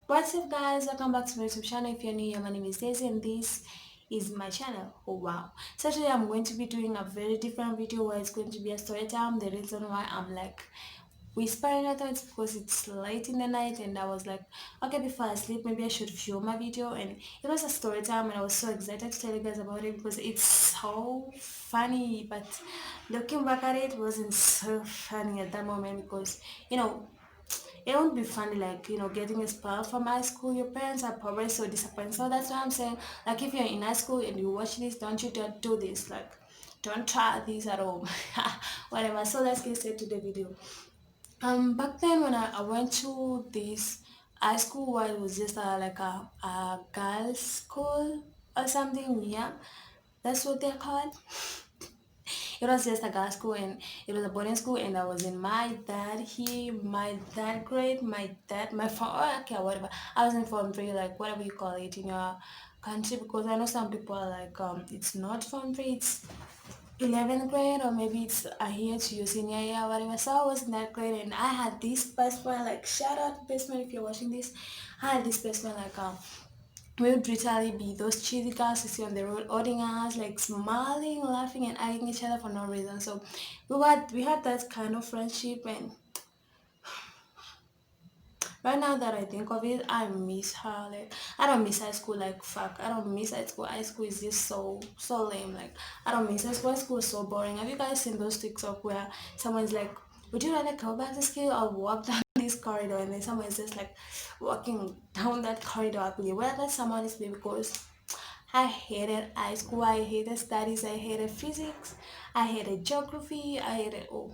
What's up guys, welcome back to my YouTube channel. If you're new here, my name is Daisy and this is my channel. Oh wow. So today I'm going to be doing a very different video where it's going to be a story time. The reason why I'm like whispering at it's because it's late in the night and I was like, okay, before I sleep maybe I should film my video, and it was a story time and I was so excited to tell you guys about it because it's so funny, but looking back at it wasn't so funny at that moment because you know it won't be funny like getting expelled from high school. Your parents are probably so disappointed, so that's why I'm saying, like, if you're in high school and you watch this, don't you dare do this, like don't try this at home. Whatever, so let's get straight to the video. Back then when I went to this high school where it was just like a girls school or something, yeah, that's what they're called. It was just a girls' school and it was a boarding school, and I was in my third grade, my form, oh, okay, whatever. I was in form three, like whatever you call it in your country, because I know some people are like, it's not form three, it's 11th grade, or maybe it's a year to your senior year, whatever. So I was in that grade and I had this best friend, like shout out best friend if you're watching this. I had this best friend like we would literally be those cheesy guys you see on the road holding us, like smiling, laughing, and eyeing each other for no reason. So we had that kind of friendship, and right now that I think of it, I miss her. Like I don't miss high school. Like fuck, I don't miss high school. High school is just so lame. Like I don't miss high school. High school is so boring. Have you guys seen those TikTok where someone's like, "Would you rather go back to school or walk down this corridor?" And then someone's just like walking down that corridor happily. Well, that someone is me because I hated high school. I hated studies. I hated physics. I hated geography. I hated, oh,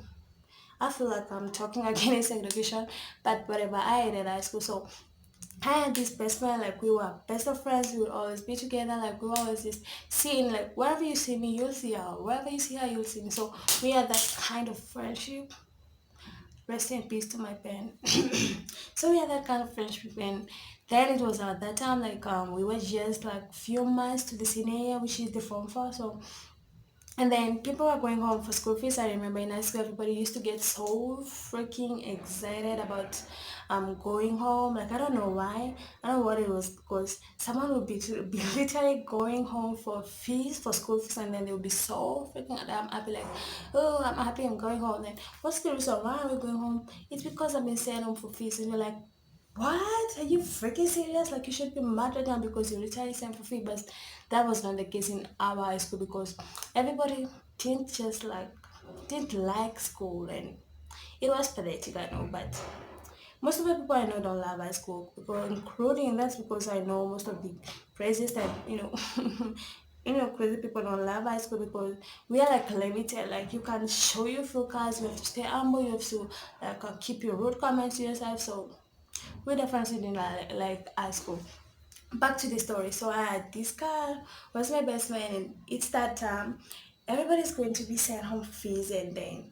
I feel like I'm talking against segregation, but whatever. I hated high school. So I had this best friend, like we were best of friends. We would always be together. Like we were always just seeing, like wherever you see me, you'll see her. Wherever you see her, you'll see me. So we had that kind of friendship. Rest in peace to my pen. So we had that kind of friendship, and then it was at that time like we were just like few months to the senior year, which is the form four. So and then people were going home for school fees. I remember in high school, everybody used to get so freaking excited about going home. Like I don't know why. I don't know what it was, because someone would be literally going home for fees for school fees, and then they would be so freaking happy, like, oh, I'm happy I'm going home. Then what's the reason? Why are we going home? It's because I've been sent home for fees, and you're like, what? Are you freaking serious? Like you should be mad at them because you literally sent for free. But that was not the case in our high school because everybody didn't like school, and it was pathetic, I know, but most of the people I know don't love high school, because including that's because I know most of the craziest and crazy people don't love high school because we are like limited. Like you can show your focus, you have to stay humble, you have to like keep your rude comments to yourself. So we definitely didn't like high school. Back to the story. So I had this guy was my best friend, and it's that time everybody's going to be sent home for fees, and then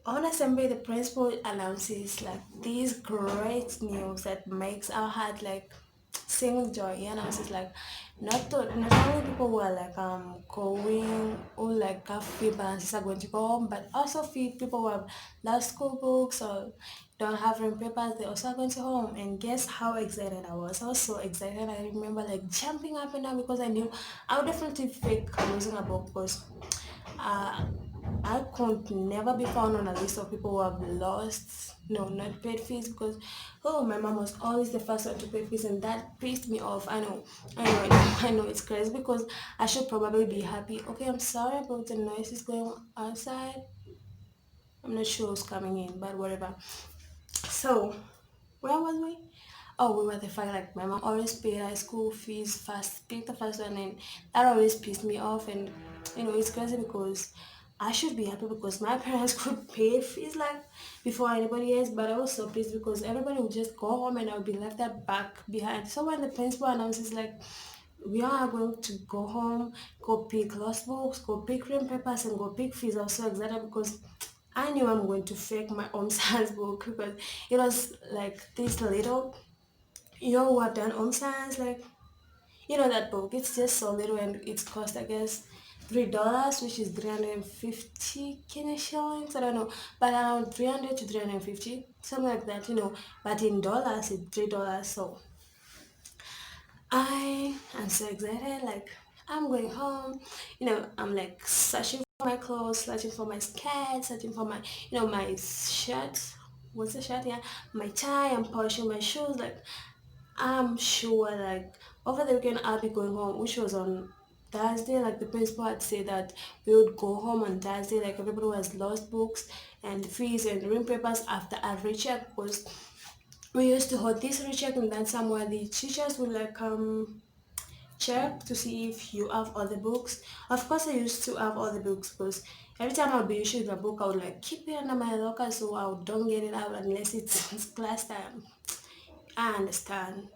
on assembly the principal announces like this great news that makes our heart like sing with joy. He announces like not only people who are like going or like have free balances are going to go home, but also free people who have lost school books or don't have written papers, they also are going to home. And guess how excited I was? I was so excited. I remember like jumping up and down because I knew I would definitely fake losing a book because uh, I could never be found on a list of people who have lost, no, not paid fees, because oh, my mom was always the first one to pay fees, and that pissed me off. I know it's crazy because I should probably be happy. Okay, I'm sorry about the noises going outside. I'm not sure who's coming in, but whatever. So, where was we? Oh, we were the fact like my mom always paid our school fees first, picked the first one, and that always pissed me off. And it's crazy because I should be happy because my parents could pay fees like before anybody else, but I was so pissed because everybody would just go home and I would be left that back behind. So when the principal announces like we are going to go home, go pick lost books, go pick written papers, and go pick fees, I was so excited because I knew I'm going to fake my own science book because it was like this little, who have done home science, like that book, it's just so little and it's cost, I guess, $3, which is 350 Kenya shillings, I don't know, but around 300 to 350. something like that, but in dollars it's $3. So I am so excited, like I'm going home, I'm like searching for my clothes, searching for my skirt, searching for my shirt. What's the shirt? Yeah, my tie. I'm polishing my shoes. Like I'm sure, like over the weekend I'll be going home, which was on Thursday. Like the principal had said that we would go home on Thursday. Like everybody who has lost books and fees and ring papers after a recheck, because we used to hold this recheck, and then somewhere the teachers would like check to see if you have all the books. Of course, I used to have all the books because every time I'll be issued a book, I would like keep it under my locker so I don't get it out unless it's class time. I understand.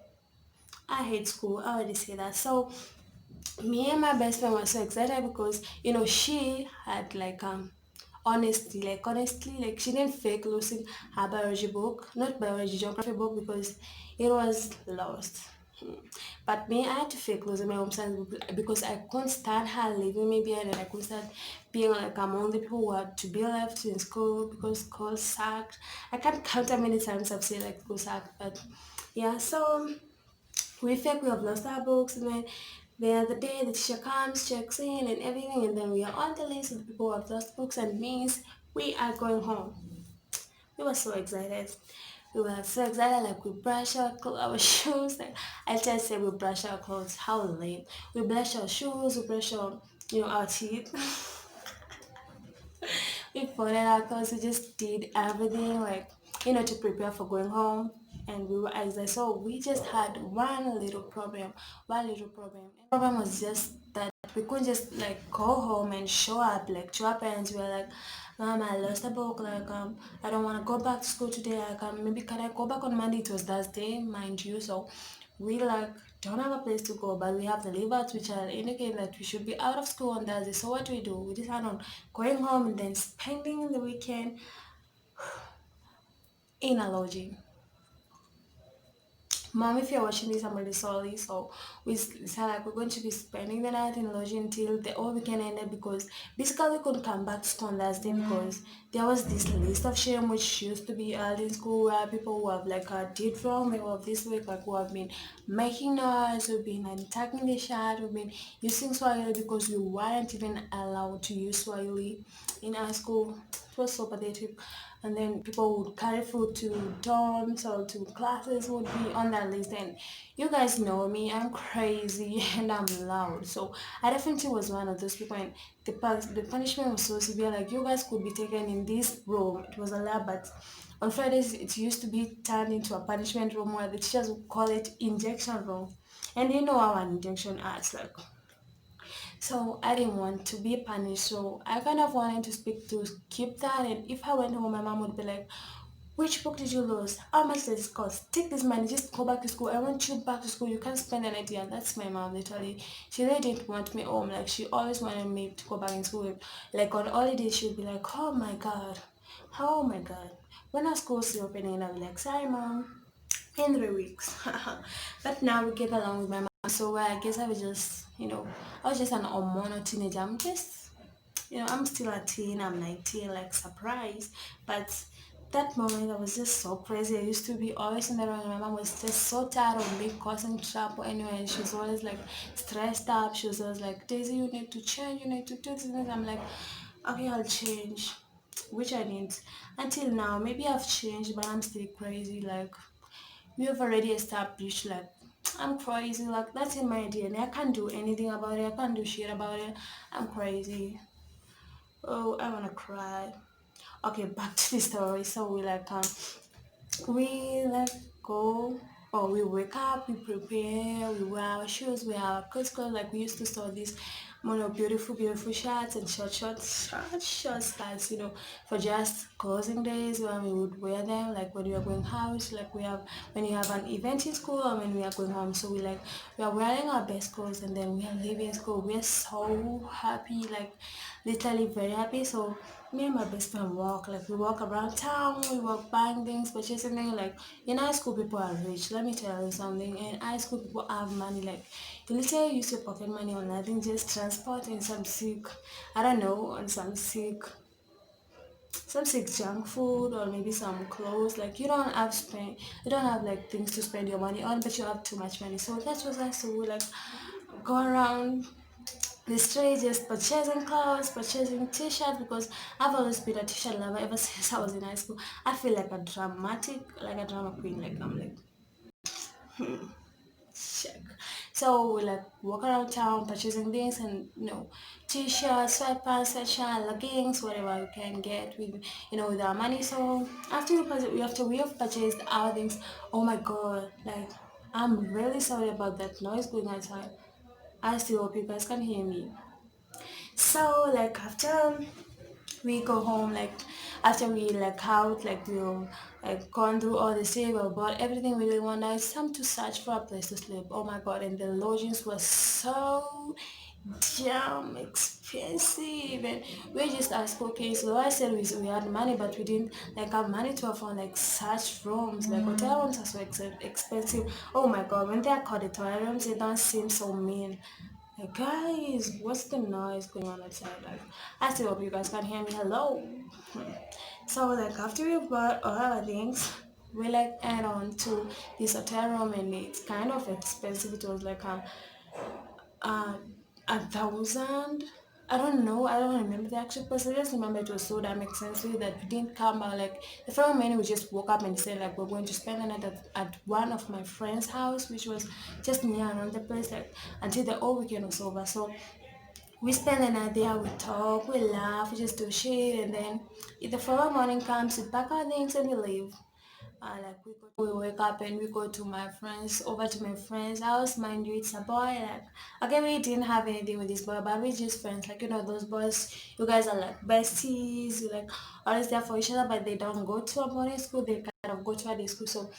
I hate school. I already say that. So me and my best friend were so excited because she had like honestly, like she didn't fake losing her biology book, not biology, geography book, because it was lost. But me, I had to fake losing my home science book because I couldn't stand her leaving me behind, and I couldn't stand being like among the people who had to be left in school because school sucked. I can't count how many times I've said like school sucked, but yeah. So we fake we have lost our books, and then the other day the teacher comes, checks in and everything, and then we are on the list of the people who have lost books, and means we are going home. We were so excited. We were so excited, like we brush our shoes. Like I just say we brush our clothes. How lame. We brush our shoes, we brush our teeth. We folded our clothes, we just did everything like to prepare for going home. And we were excited. So we just had one little problem. One little problem. And the problem was just that we couldn't just like go home and show up like to our parents. We were like, Mom, I lost a book, like I don't want to go back to school today. Like maybe can I go back on Monday? It was Thursday, mind you. So we like don't have a place to go, but we have the leave out which are indicate that we should be out of school on Thursday. So what do? We decide on going home and then spending the weekend in a lodging. Mom, if you're watching this, I'm really sorry. So we said like we're going to be spending the night in lodging until the whole weekend ended, because basically we couldn't come back to school on Thursday because there was this list of shame which used to be held in school where people who have like did wrong, they were this week, like who have been making noise, who've been attacking the chat, who've been using Swahili because we weren't even allowed to use Swahili in our school. It was so pathetic. And then people would carry food to dorms or to classes, would be on that list. And you guys know me, I'm crazy and I'm loud. So I definitely was one of those people, and the punishment was so severe. Like you guys could be taken in this room. It was a lab, but on Fridays it used to be turned into a punishment room where the teachers would call it injection room. And you know how an injection acts like. So I didn't want to be punished. So I kind of wanted to speak to keep that. And if I went home, my mom would be like, which book did you lose? How much does it cost? Take this money, just go back to school. I want you back to school. You can't spend an idea. That's my mom, literally. She really didn't want me home. Like, she always wanted me to go back in school. Like, on holidays, she would be like, oh my God. Oh my God. When our school's opening, I'll be like, sorry, mom, in 3 weeks. But now we get along with my mom. So I guess I was just, I was just an hormonal teenager. I'm just, I'm still a teen. I'm 19, like surprised. But that moment, I was just so crazy. I used to be always in the room. My mom was just so tired of me causing trouble anyway. And she was always like stressed up. She was always like, Daisy, you need to change. You need to do this. I'm like, okay, I'll change. Which I didn't. Until now, maybe I've changed, but I'm still crazy. Like, we have already established like I'm crazy, like that's in my DNA. I can't do anything about it. I can't do shit about it. I'm crazy. Oh, I wanna cry. Okay, back to the story. So we like go, or we wake up, we prepare, we wear our shoes, we have our clothes, like we used to store these beautiful shirts and short skirts, for just closing days when we would wear them, like when we are going out, like when you have an event in school or when we are going home. So we are wearing our best clothes, and then we are leaving school. We are so happy, like literally very happy. So me and my best friend walk, like we walk around town, we walk buying things, purchasing things. Like in high school, people are rich. Let me tell you something. In high school, people have money. Like you literally use your pocket money on nothing, just transport and some sick. I don't know, on some sick some sick junk food or maybe some clothes. Like you don't have like things to spend your money on, but you have too much money. So that's what I so we like go around the street just purchasing clothes, purchasing t-shirts because I've always been a t-shirt lover ever since I was in high school. I feel like like a drama queen. Like I'm like check. So we like walk around town purchasing things and t-shirts, sweatpants, sweatshirt, leggings, whatever we can get with with our money. So after we have purchased our things, oh my god, like I'm really sorry about that noise going outside. I still hope you guys can hear me. So like after we go home, like after we like out, like we'll like gone through all the city, we bought everything we really want. Now it's time to search for a place to sleep. Oh my god, and the lodgings were so damn expensive, and we just asked, okay, so I said we had money, but we didn't like have money to afford like such rooms. Like hotel rooms are so expensive. Oh my god, when they are called hotel rooms, it don't seem so mean. Like, guys, what's the noise going on outside? Like, I still hope you guys can hear me. Hello. So, like, after we bought all our things, we like add on to this hotel room, and it's kind of expensive. It was like uh, 1,000. I don't know. I don't remember the actual price. I just remember it was so damn expensive that we didn't come out. Like the following morning, we just woke up and said like we're going to spend the night at one of my friend's house, which was just near around the place. Like until the whole weekend was over. So we spend the night there. We talk, we laugh, we just do shit, and then if the following morning comes, we pack our things and we leave. We wake up and we go to my friends over to my friend's house. Mind you, it's a boy. Like okay, we didn't have anything with this boy, but we just friends. Like those boys, you guys are like besties. You like always there for each other, but they don't go to a boarding school. They kind of go to a day school. So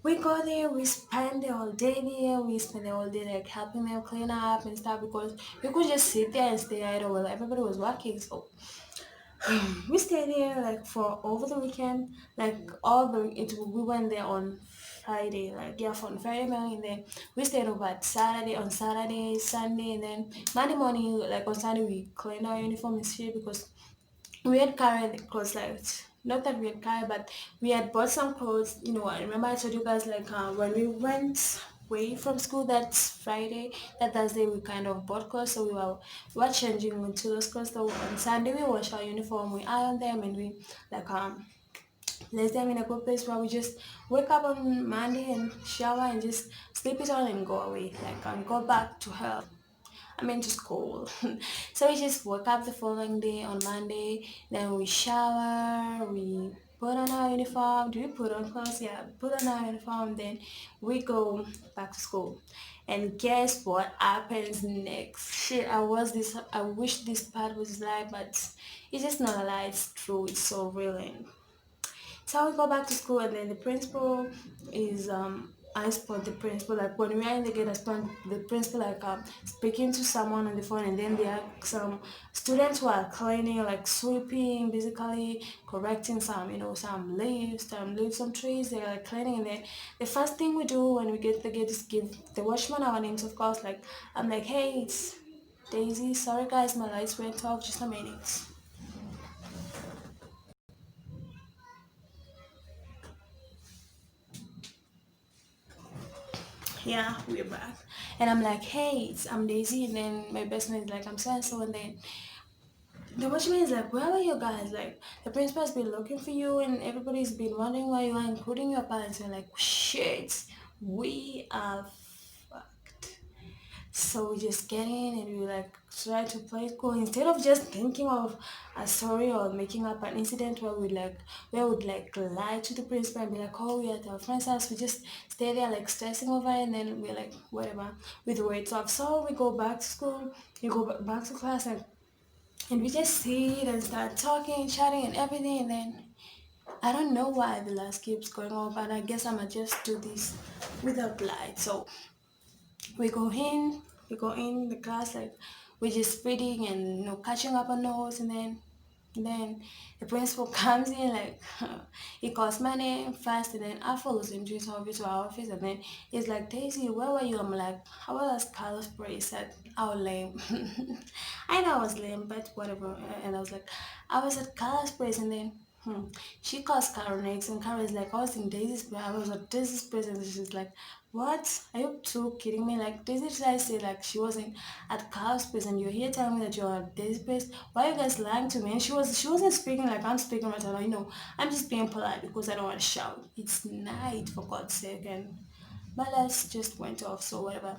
we go there, we spend the whole day there. We spend the whole day like helping them clean up and stuff because we could just sit there and stay idle while everybody was working. So we stayed there like for over the weekend, like we went there on Friday, like yeah, from Friday morning, and then we stayed over at Saturday, Sunday, and then Monday morning, like on Sunday, we cleaned our uniform and shit because we had carried clothes like not that we had carried, but we had bought some clothes. I remember I told you guys like when we went away from school that Friday, that Thursday we kind of bought clothes, so we were changing into those clothes. So on Sunday we wash our uniform, we iron them, and we like place them in a good place where we just wake up on Monday and shower and just sleep it on and go away, like and go back to her. I mean, to school. So we just woke up the following day on Monday. Then we shower. We put on our uniform. Do we put on clothes? Yeah, we put on our uniform. Then we go back to school. And guess what happens next? Shit, I wish this part was live, but it's just not a lie. It's true. It's so real. So we go back to school, and then the principal is I spot the principal like when we are in the gate. I spot the principal like speaking to someone on the phone, and then there are some students who are cleaning, like sweeping, basically correcting some trees. They're like cleaning, and then the first thing we do when we get to the gate is give the watchman our names. Of course, like I'm like, hey, it's Daisy. Sorry guys, my lights went off. Just a minute. Yeah, we're back. And I'm like, hey, I'm Daisy. And then my best friend is like, I'm so and so. And then the watchman is like, where are you guys? Like, the principal's been looking for you, and everybody's been wondering where you are, including your parents. We're like, shit, we are fucked. So we just get in and we like try to play it cool instead of just thinking of a story or making up an incident where we would like lie to the principal and be like, oh, we're at our friend's house. We just stay there like stressing over it, and then we're like whatever with the weights off. So we go back to school, we go back to class, and we just sit and start talking, chatting, and everything. And then I don't know why the lights keeps going off, and I guess I'ma just do this without light. So we go in, we go in the class like we're just reading and catching up on notes, and then Then the principal comes in like he calls my name first, and then I follow him to his office, to our office, and then he's like, Daisy, where were you? I'm like, how was Carlos Bray said, "How lame." I know I was lame, but whatever. And I was like, I was at Carlos Bray, and then she calls Carol next, and Carol is like, I was in Daisy's place. I was at Daisy's place, and she's like, what? Are you two kidding me? Like, Daisy tried to say like she wasn't at Carl's place, and you're here telling me that you're at Daisy's place. Why are you guys lying to me? And she wasn't speaking like I'm speaking right now. I'm just being polite because I don't want to shout. It's night for God's sake, and my lights just went off, so whatever.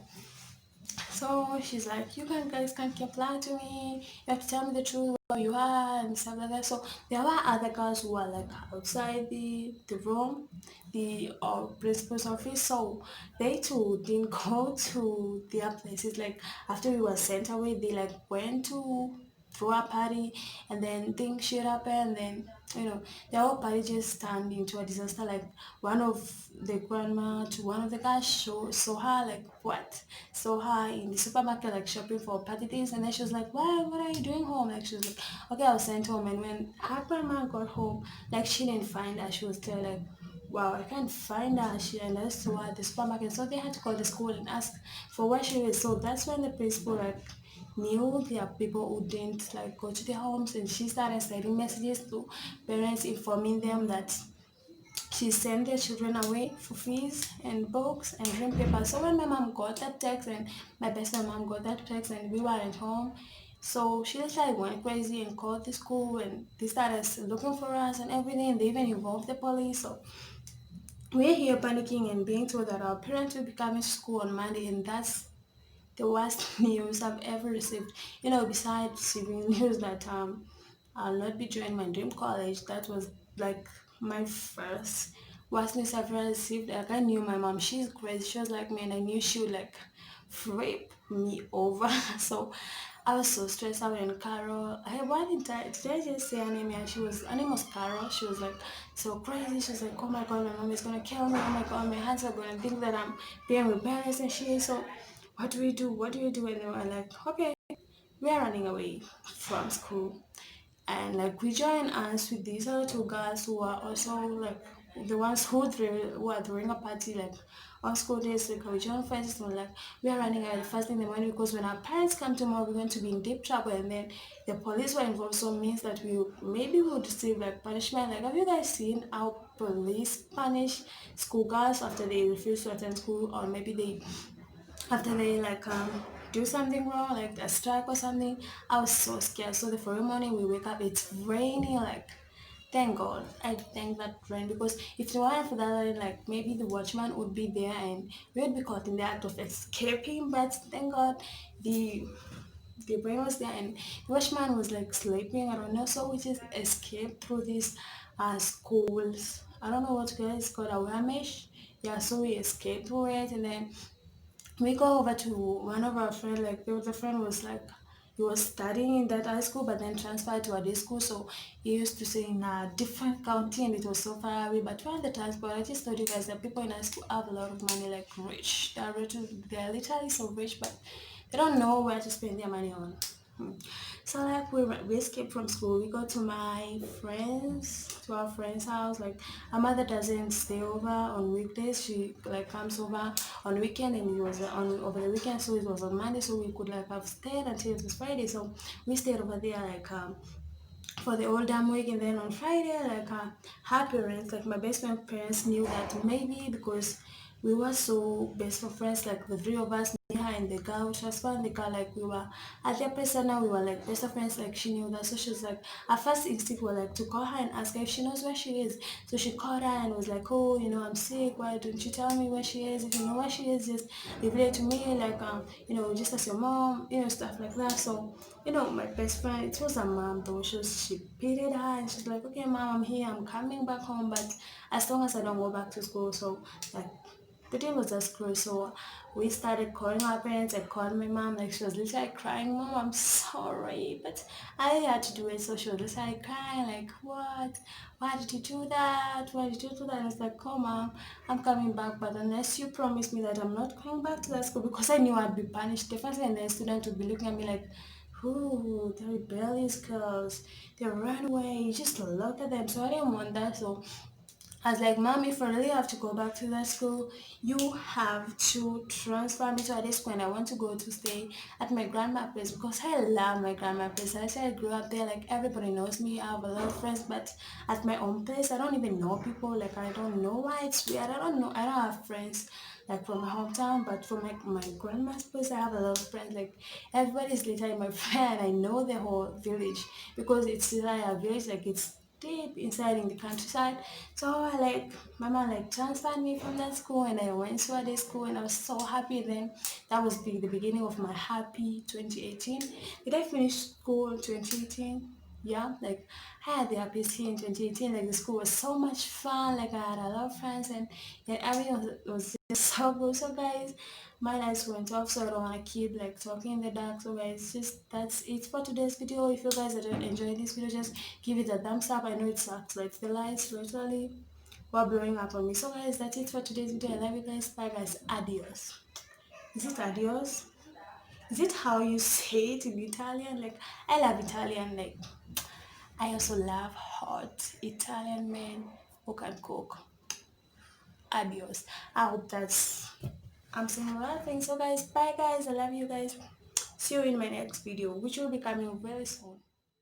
So she's like, you guys can't keep lying to me. You have to tell me the truth where you are and stuff like that. So there were other girls who were like outside the room, the principal's office. So they too didn't go to their places. Like after we were sent away, they like went to throw a party, and then things shit happen, and then the whole party just turned into a disaster. Like one of the grandma to one of the guys saw her like what saw her in the supermarket like shopping for party things, and then she was like, why, what are you doing home? Like she was like, okay, I was sent home. And when her grandma got home, like she didn't find her. She was there like, wow, I can't find her. She and I saw her at the supermarket, so they had to call the school and ask for where she is. So that's when the principal like knew there are people who didn't like go to their homes, and she started sending messages to parents informing them that she sent their children away for fees and books and dream paper. So when my mom got that text, and my best friend mom got that text, and we weren't home, so she just like went crazy and called the school, and they started looking for us and everything. They even involved the police. So we're here panicking and being told that our parents will be coming to school on Monday, and that's the worst news I've ever received. Besides receiving news that I'll not be joining my dream college, that was like my first worst news I've ever received. Like I knew my mom, she's crazy. She was like me, and I knew she would like rape me over. So I was so stressed out. And Carol, did I just say her name? Yeah, her name was Carol. She was like so crazy. She was like, oh my god, my mom is gonna kill me. Oh my god, my hands are gonna think that I'm being rebellious and she is. So what do we do? What do we do? And they were like, okay, we are running away from school. And like we join us with these other two girls who are also like the ones who are throwing a party like on school days. Like we join friends, and we're like, we are running away first thing in the morning, because when our parents come tomorrow, we're going to be in deep trouble. And then the police were involved, so means that we would receive like punishment. Like, have you guys seen how police punish schoolgirls after they refuse to attend school, or maybe they after they like do something wrong, like a strike or something? I was so scared. So the following morning we wake up, it's raining. Like, thank God, I thank that rain, because if it weren't for that rain, like maybe the watchman would be there and we would be caught in the act of escaping. But thank God the rain was there, and the watchman was like sleeping, I don't know. So we just escaped through these schools. I don't know what it's called, a Wamish. Yeah, so we escaped through it, and then we go over to one of our friends. Like there was a friend was like, he was studying in that high school but then transferred to a day school, so he used to stay in a different county and it was so far away. But when the transport, I just told you guys that people in high school have a lot of money, like rich. They're literally so rich, but they don't know where to spend their money on. So like we escape from school. We go to our friend's house. Like our mother doesn't stay over on weekdays. She like comes over on weekend, and it was on over the weekend. So it was on Monday, so we could like have stayed until it was Friday. So we stayed over there like for the whole damn week. And then on Friday, like her parents, like my best friend parents, knew that maybe because we were so best of friends, like the three of us, me, her, and the girl which was fun, the girl, like we were at their place, and now we were like best of friends. Like she knew that, so she was like, our first instinct was like to call her and ask her if she knows where she is. So she called her and was like, oh, I'm sick, why don't you tell me where she is? If you know where she is, just reveal it to me, like just as your mom, stuff like that. So my best friend, it was a mom though. She pitied her and she's like, okay, mom, I'm here, I'm coming back home, but as long as I don't go back to school. So like the deal was just close. So we started calling our parents. I called my mom, like she was literally crying, mom, I'm sorry, but I had to do it. So she was literally crying, like, what? Why did you do that? Why did you do that? And I was like, oh mom, I'm coming back, but unless you promise me that I'm not going back to that school, because I knew I'd be punished definitely, and the student would be looking at me like, Ooh, the rebellious girls, they run away. You just look at them. So I didn't want that. So I was like, Mom, if I really have to go back to that school, you have to transfer me to a school and I want to go to stay at my grandma's place because I love my grandma's place. I said I grew up there, like everybody knows me. I have a lot of friends, but at my own place, I don't even know people. Like I don't know why it's weird. I don't know. I don't have friends like from my hometown, but from my grandma's place, I have a lot of friends. Like everybody's literally my friend. I know the whole village because it's like a village, like it's deep inside in the countryside. So I like my mom like transferred me from that school and I went to a day school and I was so happy then. That was the beginning of my happy 2018. Did I finish school in 2018? Yeah, like I had the happiest year in 2018. Like the school was so much fun. Like I had a lot of friends and everything was just so good. So guys, my lights went off, so I don't want to keep like talking in the dark. So guys, just that's it for today's video. If you guys are enjoying this video, just give it a thumbs up. I know it sucks, like the lights literally were blowing up on me. So guys, that's it for today's video. I love you guys. Bye guys. Adios. Is it adios? Is it how you say it in Italian? Like I love Italian. Like I also love hot Italian men who can cook. Adios. I hope that's I'm saying a lot of things. So guys, bye guys. I love you guys. See you in my next video, which will be coming very soon.